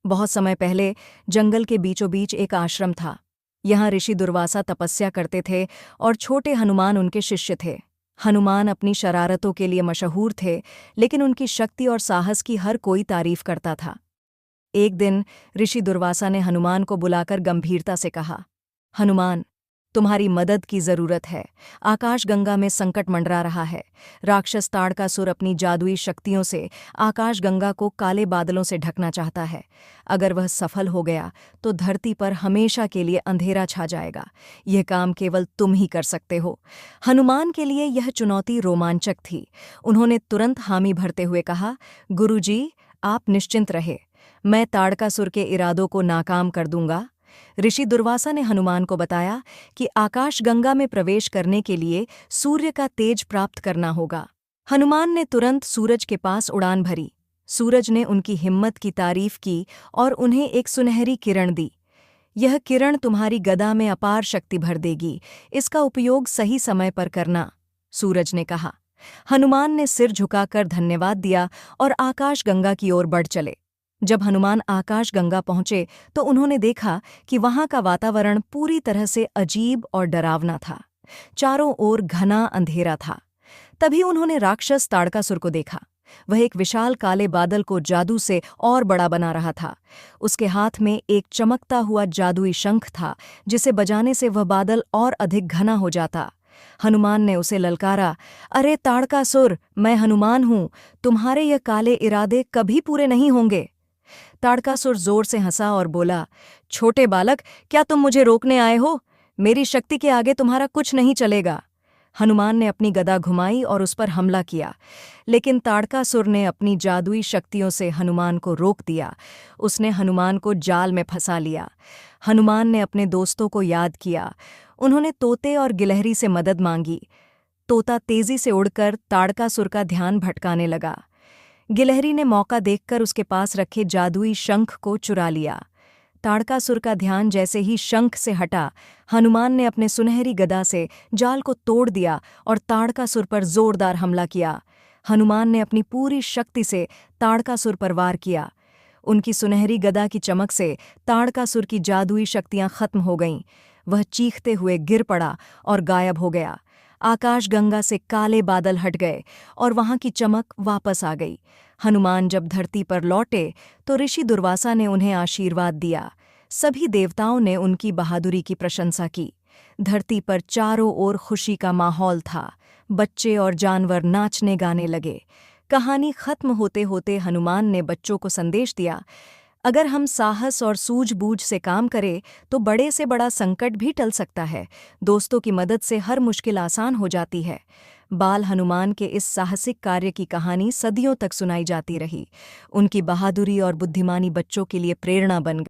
बहुत समय पहले जंगल के बीचों बीच एक आश्रम था। यहाँ ऋषि दुर्वासा तपस्या करते थे और छोटे हनुमान उनके शिष्य थे। हनुमान अपनी शरारतों के लिए मशहूर थे, लेकिन उनकी शक्ति और साहस की हर कोई तारीफ करता था। एक दिन ऋषि दुर्वासा ने हनुमान को बुलाकर गंभीरता से कहा, हनुमान, तुम्हारी मदद की जरूरत है। आकाशगंगा में संकट मंडरा रहा है। राक्षस ताड़कासुर अपनी जादुई शक्तियों से आकाशगंगा को काले बादलों से ढकना चाहता है। अगर वह सफल हो गया तो धरती पर हमेशा के लिए अंधेरा छा जाएगा। यह काम केवल तुम ही कर सकते हो। हनुमान के लिए यह चुनौती रोमांचक थी। उन्होंने तुरंत हामी भरते हुए कहा, गुरुजी, आप निश्चिंत रहे, मैं ताड़कासुर के इरादों को नाकाम कर दूंगा। ऋषि दुर्वासा ने हनुमान को बताया कि आकाशगंगा में प्रवेश करने के लिए सूर्य का तेज प्राप्त करना होगा। हनुमान ने तुरंत सूरज के पास उड़ान भरी। सूरज ने उनकी हिम्मत की तारीफ की और उन्हें एक सुनहरी किरण दी। यह किरण तुम्हारी गदा में अपार शक्ति भर देगी, इसका उपयोग सही समय पर करना, सूरज ने कहा। हनुमान ने सिर झुकाकर धन्यवाद दिया और आकाशगंगा की ओर बढ़ चले। जब हनुमान आकाशगंगा पहुंचे तो उन्होंने देखा कि वहां का वातावरण पूरी तरह से अजीब और डरावना था। चारों ओर घना अंधेरा था। तभी उन्होंने राक्षस ताड़कासुर को देखा। वह एक विशाल काले बादल को जादू से और बड़ा बना रहा था। उसके हाथ में एक चमकता हुआ जादुई शंख था, जिसे बजाने से वह बादल और अधिक घना हो जाता। हनुमान ने उसे ललकारा, अरे ताड़कासुर, मैं हनुमान हूं, तुम्हारे यह काले इरादे कभी पूरे नहीं होंगे। ताड़कासुर जोर से हंसा और बोला, छोटे बालक, क्या तुम मुझे रोकने आए हो? मेरी शक्ति के आगे तुम्हारा कुछ नहीं चलेगा। हनुमान ने अपनी गदा घुमाई और उस पर हमला किया, लेकिन ताड़कासुर ने अपनी जादुई शक्तियों से हनुमान को रोक दिया। उसने हनुमान को जाल में फंसा लिया। हनुमान ने अपने दोस्तों को याद किया। उन्होंने तोते और गिलहरी से मदद मांगी। तोता तेजी से उड़कर ताड़कासुर का ध्यान भटकाने लगा। गिलहरी ने मौका देखकर उसके पास रखे जादुई शंख को चुरा लिया। ताड़कासुर का ध्यान जैसे ही शंख से हटा, हनुमान ने अपने सुनहरी गदा से जाल को तोड़ दिया और ताड़कासुर पर जोरदार हमला किया। हनुमान ने अपनी पूरी शक्ति से ताड़कासुर पर वार किया। उनकी सुनहरी गदा की चमक से ताड़कासुर की जादुई शक्तियां खत्म हो गईं। वह चीखते हुए गिर पड़ा और गायब हो गया। आकाशगंगा से काले बादल हट गए और वहां की चमक वापस आ गई। हनुमान जब धरती पर लौटे तो ऋषि दुर्वासा ने उन्हें आशीर्वाद दिया। सभी देवताओं ने उनकी बहादुरी की प्रशंसा की। धरती पर चारों ओर खुशी का माहौल था। बच्चे और जानवर नाचने गाने लगे। कहानी खत्म होते होते हनुमान ने बच्चों को संदेश दिया, अगर हम साहस और सूझबूझ से काम करें तो बड़े से बड़ा संकट भी टल सकता है। दोस्तों की मदद से हर मुश्किल आसान हो जाती है। बाल हनुमान के इस साहसिक कार्य की कहानी सदियों तक सुनाई जाती रही। उनकी बहादुरी और बुद्धिमानी बच्चों के लिए प्रेरणा बन गई।